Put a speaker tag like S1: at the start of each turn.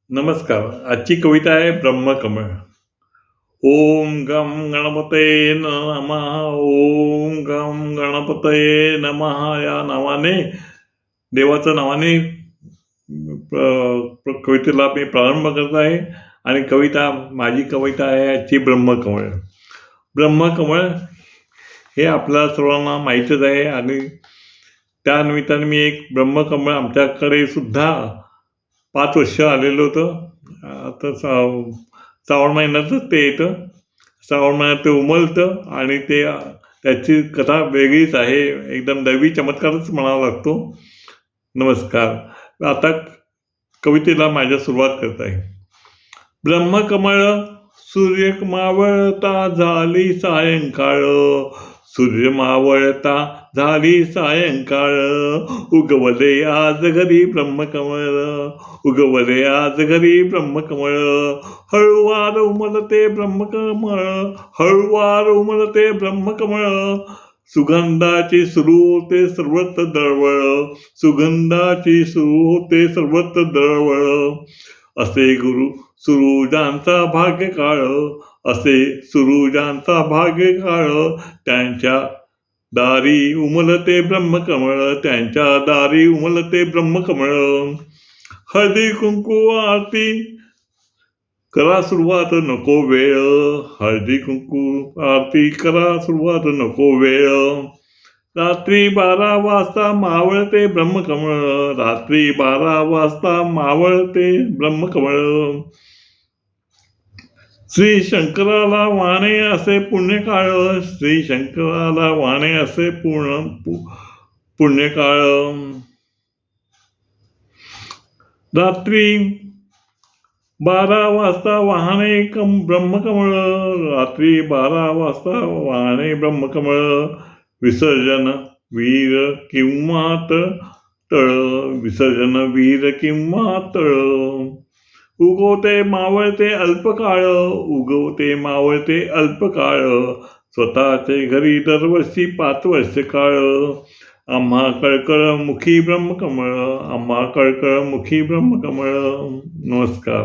S1: नमस्कार. आजची कविता आहे ब्रह्मकमळ. ओम गम गणपतये नमः. ओम गम गणपतये नमः या नावाने, देवाच्या नावाने कवितेला मी प्रारंभ करत आहे. आणि माझी कविता आहे आजची ब्रह्मकमळ. ब्रह्मकमळ हे आपल्या सर्वांना माहीतच आहे आणि त्या निमित्ताने मी एक ब्रह्मकमळ आमच्याकडे सुद्धा 5 वर्ष आलेलं होतं. आता श्रावण महिन्यातच ते येतं. श्रावण महिन्यात ते उमलतं आणि त्याची कथा वेगळीच आहे. एकदम दैवी चमत्कारच म्हणावा लागतो. नमस्कार. आता कवितेला माझ्या सुरुवात करत आहे. ब्रह्मकमळ सूर्य मावळता झाली सायंकाळ. सूर्य मावळता झाली सायंकाळ. उगवले आज घरी ब्रह्मकमळ. उगवले आज घरी ब्रह्मकमळ. हळुवार उमलते ब्रह्मकमळ. हळुवार उमलते ब्रह्मकमळ. सुगंधाची सुरू होते सर्वत्र दळवळ. सुगंधाची सुरू होते सर्वत्र दळवळ. असे गुरु सुरुजांचा भाग्यकाळ. असे सुरुजांचा भाग्यकाळ. त्यांच्या दारी उमलते ब्रह्मकमळ. त्यांच्या दारी उमलते ब्रह्मकमळ. हळदी कुंकू आरती करा सुरुवात नको वेळ. हळदी कुंकू आरती करा सुरुवात नको वेळ. रात्री 12 वाजता मावळते ब्रह्मकमळ. रात्री 12 वाजता मावळते ब्रह्मकमळ. श्री शंकराला वाणे असे पुण्यकाळ. श्री शंकराला वाणे असे पुण्यकाळ. रात्री 12 वाजता वाहने ब्रह्मकमळ. रात्री 12 वाजता वाहने ब्रह्मकमळ. विसर्जन वीर किंवा तळ. विसर्जन वीर किंवा तळ. उगवते मावळते अल्पकाळ. उगवते मावळते अल्पकाळ. स्वतःचे घरी दरवर्षी 5 वर्ष काळ. आम्हा कळकळ मुखी ब्रह्मकमळ. आम्हा कळकळ मुखी ब्रह्मकमळ. नमस्कार.